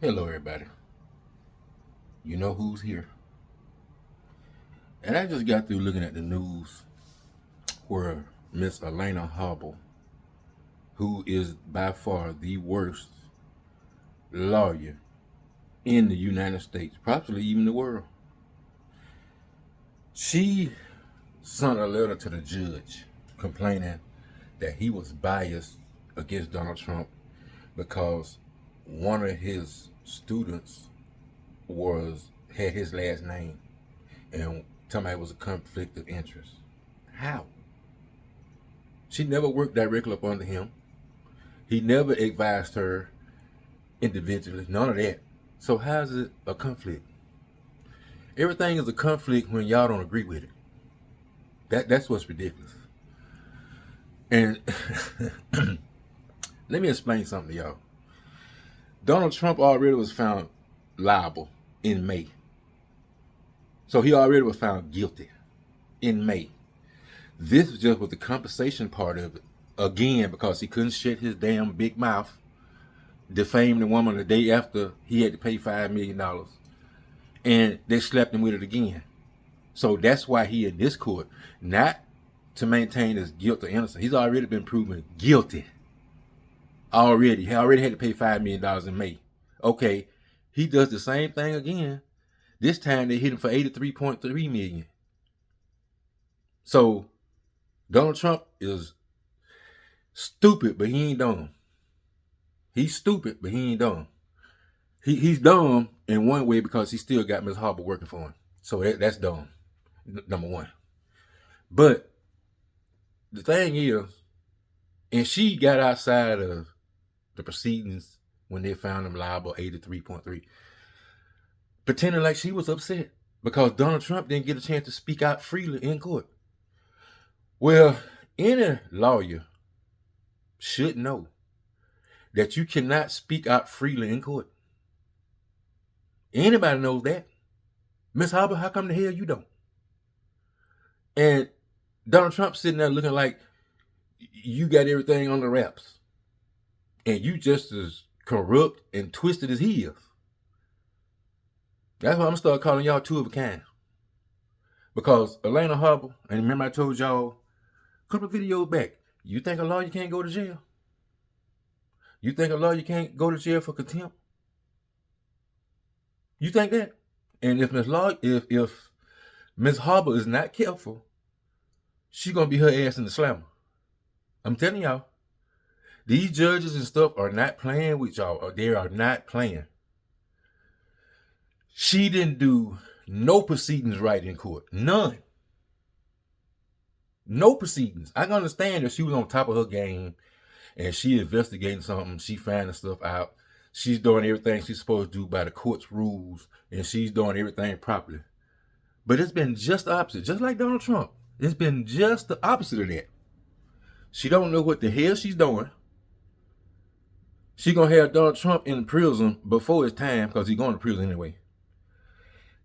Hello, everybody. You know who's here. And I just got through looking at the news where Miss Alina Habba, who is by far the worst lawyer in the United States, possibly even the world, she sent a letter to the judge complaining that he was biased against Donald Trump because one of his students was had his last name and talking about it was a conflict of interest. How? She never worked directly up under him. He never advised her individually. None of that. So how's it a conflict? Everything is a conflict when y'all don't agree with it. That's what's ridiculous. And let me explain something to y'all. Donald Trump already was found liable in May. So he already was found guilty in May. This was just with the compensation part of it. Again, because he couldn't shut his damn big mouth, defame the woman the day after he had to pay $5 million. And they slapped him with it again. So that's why he in this court, not to maintain his guilt or innocence. He's already been proven guilty. Already. He already had to pay $5 million in May. Okay, he does the same thing again. This time they hit him for $83.3 million. So Donald Trump is stupid, but he ain't dumb. He's stupid, but he ain't dumb. He's dumb in one way because he still got Ms. Habba working for him. So that's dumb, number one. But the thing is, and she got outside of the proceedings when they found him liable 83.3, pretending like she was upset because Donald Trump didn't get a chance to speak out freely in court. Well, any lawyer should know that you cannot speak out freely in court. Anybody knows that. Miss Habba, how come the hell you don't? And Donald Trump sitting there looking like you got everything on the wraps. And you just as corrupt and twisted as he is. That's why I'm going to start calling y'all two of a kind. Because Alina Habba, and remember I told y'all a couple of videos back, you think a lawyer can't go to jail? You think a lawyer can't go to jail for contempt? You think that? And if Miss Habba is not careful, she gonna be her ass in the slammer. I'm telling y'all, these judges and stuff are not playing with y'all. Or they are not playing. She didn't do no proceedings right in court. None. No proceedings. I can understand if she was on top of her game and she investigating something, she finding stuff out. She's doing everything she's supposed to do by the court's rules, and she's doing everything properly. But it's been just the opposite. Just like Donald Trump. It's been just the opposite of that. She don't know what the hell she's doing. She gonna have Donald Trump in prison before his time because he's going to prison anyway.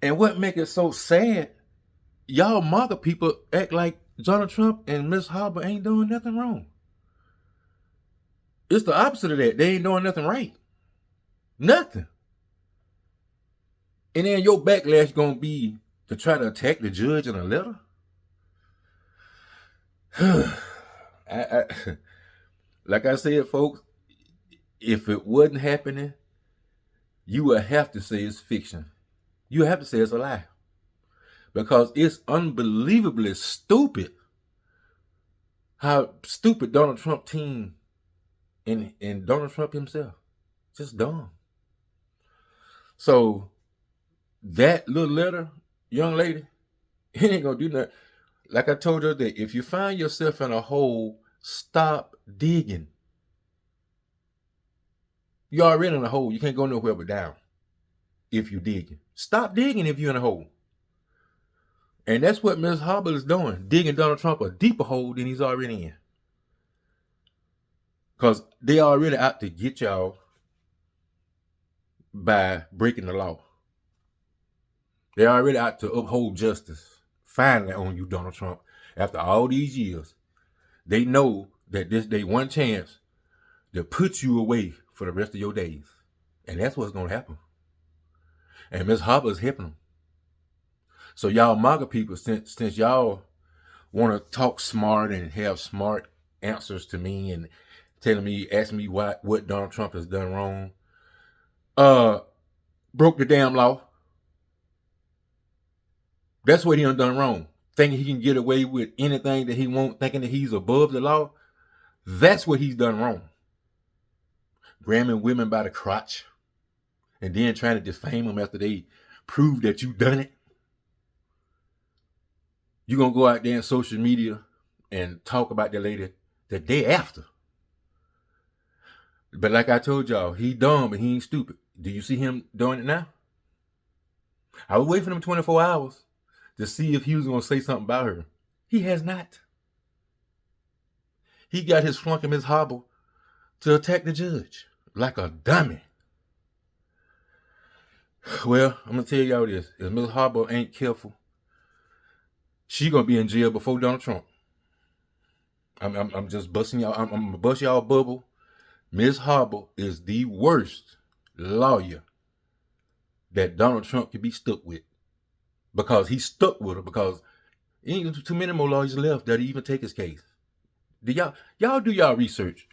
And what make it so sad, y'all MAGA people act like Donald Trump and Miss Habba ain't doing nothing wrong. It's the opposite of that. They ain't doing nothing right. Nothing. And then your backlash gonna be to try to attack the judge in a letter? Like I said, folks, if it wasn't happening, you would have to say it's fiction. You have to say it's a lie. Because it's unbelievably stupid how stupid Donald Trump team and Donald Trump himself. Just dumb. So that little letter, young lady, it ain't gonna do nothing. Like I told her that if you find yourself in a hole, stop digging. You're already in a hole. You can't go nowhere but down if you're digging. Stop digging if you're in a hole. And that's what Ms. Habba is doing, digging Donald Trump a deeper hole than he's already in. Because they already out to get y'all by breaking the law. They're already out to uphold justice. Finally on you, Donald Trump. After all these years, they know that they one chance to put you away for the rest of your days. And that's what's going to happen. And Miss Habba is helping them. So y'all MAGA people, since y'all want to talk smart and have smart answers to me and asking me what Donald Trump has done wrong, broke the damn law. That's what he done wrong. Thinking he can get away with anything that he wants, thinking that he's above the law. That's what he's done wrong. Grabbing women by the crotch and then trying to defame them after they prove that you done it. You're going to go out there on social media and talk about that lady the day after. But like I told y'all, he dumb, but he ain't stupid. Do you see him doing it now? I was waiting for him 24 hours to see if he was going to say something about her. He has not. He got his flunky Miss Habba to attack the judge like a dummy. Well, I'm going to tell y'all this. If Miss Habba ain't careful, she going to be in jail before Donald Trump. I'm just busting y'all. I'm going to bust y'all bubble. Miss Habba is the worst lawyer that Donald Trump could be stuck with. Because he's stuck with her because ain't too many more lawyers left that even take his case. Do y'all do y'all research?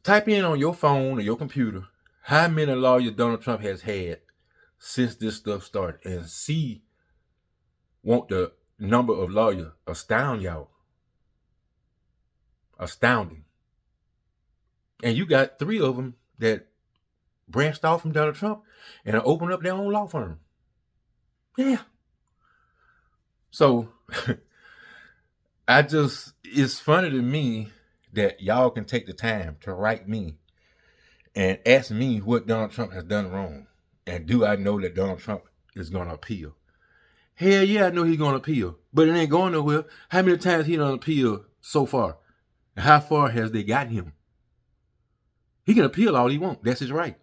Type in on your phone or your computer how many lawyers Donald Trump has had since this stuff started and see won't the number of lawyers astound y'all. Astounding. And you got 3 of them that branched off from Donald Trump and opened up their own law firm. Yeah. So it's funny to me that y'all can take the time to write me and ask me what Donald Trump has done wrong. And do I know that Donald Trump is going to appeal? Hell yeah, I know he's going to appeal. But it ain't going nowhere. How many times he done appealed so far? And how far has they gotten him? He can appeal all he wants. That's his right.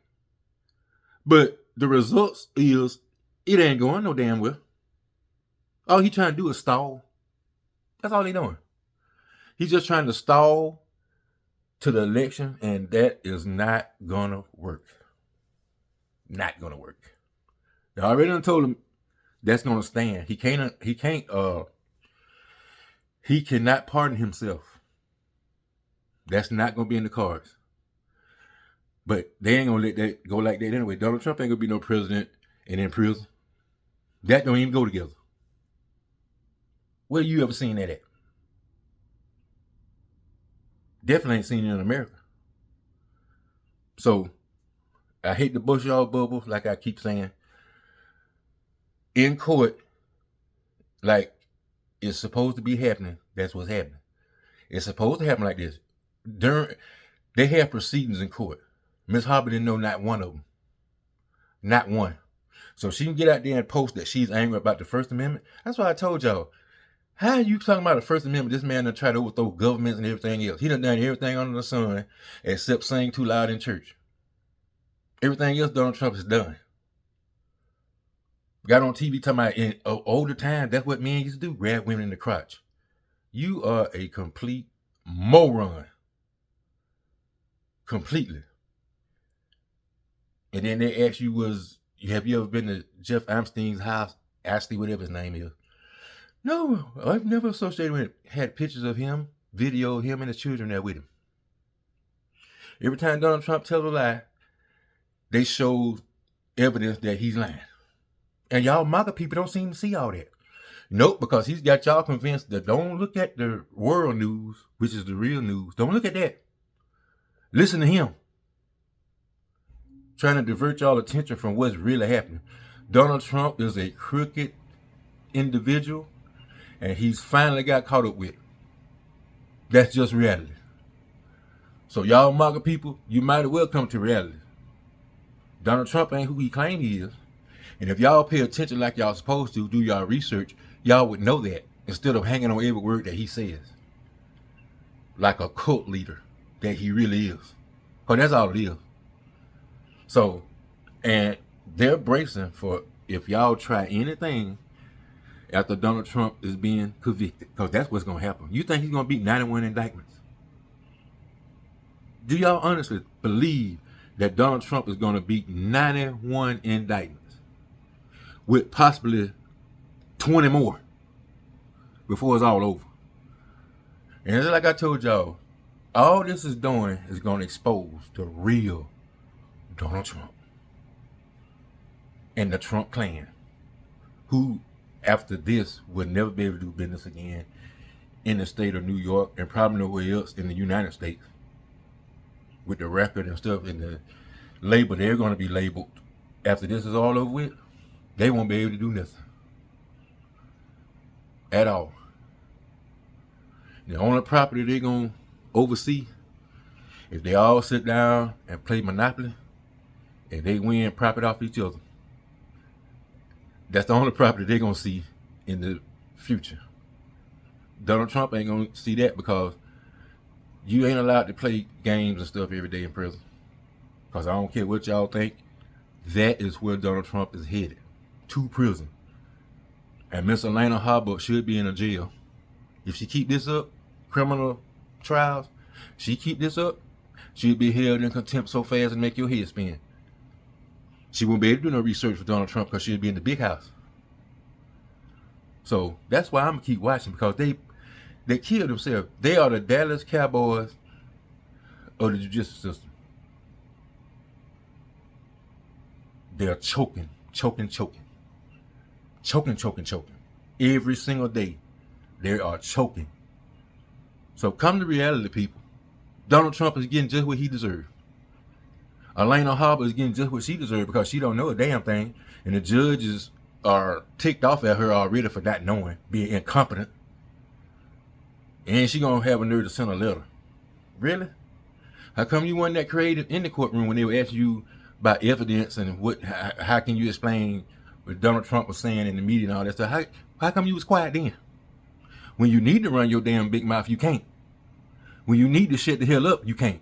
But the results is it ain't going no damn well. All he trying to do is stall. That's all he doing. He's just trying to stall to the election, and that is not gonna work. Not gonna work. I already done told him that's gonna stand. He cannot pardon himself. That's not gonna be in the cards. But they ain't gonna let that go like that anyway. Donald Trump ain't gonna be no president and in prison. That don't even go together. Where you ever seen that at? Definitely ain't seen it in America. So I hate to bust y'all bubble, like I keep saying. In court, like it's supposed to be happening, that's what's happening. It's supposed to happen like this. They have proceedings in court. Miss Habba didn't know not one of them. Not one. So she can get out there and post that she's angry about the First Amendment. That's why I told y'all. How are you talking about the First Amendment? This man done tried to overthrow governments and everything else. He done everything under the sun except sing too loud in church. Everything else Donald Trump has done. Got on TV talking about in older times, that's what men used to do, grab women in the crotch. You are a complete moron. Completely. And then they ask you have you ever been to Jeff Epstein's house? Ashley, whatever his name is. No, I've never associated with him. Had pictures of him, video of him and his children there with him. Every time Donald Trump tells a lie, they show evidence that he's lying. And y'all MAGA people don't seem to see all that. Nope, because he's got y'all convinced that don't look at the world news, which is the real news. Don't look at that. Listen to him. Trying to divert y'all attention from what's really happening. Donald Trump is a crooked individual, and he's finally got caught up with it. That's just reality. So y'all MAGA people, you might as well come to reality. Donald Trump ain't who he claims he is. And if y'all pay attention like y'all supposed to, do y'all research, y'all would know that instead of hanging on every word that he says. Like a cult leader that he really is. Because that's all it is. So, and they're bracing for if y'all try anything after Donald Trump is being convicted. Because that's what's going to happen. You think he's going to beat 91 indictments? Do y'all honestly believe that Donald Trump is going to beat 91 indictments with possibly 20 more before it's all over? And it's like I told y'all, all this is doing is going to expose the real Donald Trump and the Trump clan, who after this will never be able to do business again in the state of New York and probably nowhere else in the United States. With the record and stuff and the label they're going to be labeled after this is all over with, they won't be able to do nothing at all. The only property they're going to oversee, if they all sit down and play Monopoly and they win profit off each other, that's the only property they're going to see in the future. Donald Trump ain't going to see that, because you ain't allowed to play games and stuff every day in prison. Because I don't care what y'all think, that is where Donald Trump is headed, to prison. And Miss Alina Habba should be in a jail. If she keep this up, criminal trials, she keep this up, she'll be held in contempt so fast and make your head spin. She won't be able to do no research for Donald Trump because she'll be in the big house. So that's why I'm going to keep watching, because they killed themselves. They are the Dallas Cowboys of the judicial system. They're choking. Every single day, they are choking. So come to reality, people. Donald Trump is getting just what he deserves. Alina Habba is getting just what she deserves, because she don't know a damn thing, and the judges are ticked off at her already for not knowing, being incompetent. And she gonna have a nerve to send a letter. Really? How come you weren't that creative in the courtroom when they were asking you about evidence and how can you explain what Donald Trump was saying in the media and all that stuff? How come you was quiet then? When you need to run your damn big mouth, you can't. When you need to shut the hell up, you can't.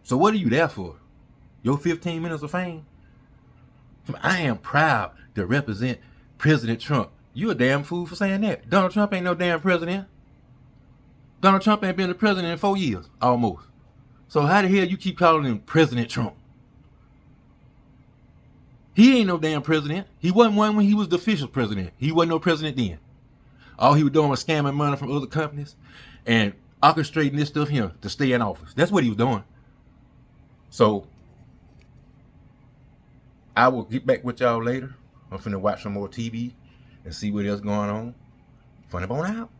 So what are you there for? Your 15 minutes of fame? I am proud to represent President Trump. You a damn fool for saying that. Donald Trump ain't no damn president. Donald Trump ain't been the president in 4 years, almost. So how the hell you keep calling him President Trump? He ain't no damn president. He wasn't one when he was the official president. He wasn't no president then. All he was doing was scamming money from other companies and orchestrating this stuff here to stay in office. That's what he was doing. So I will get back with y'all later. I'm finna watch some more TV and see what else going on. Funny Bone out.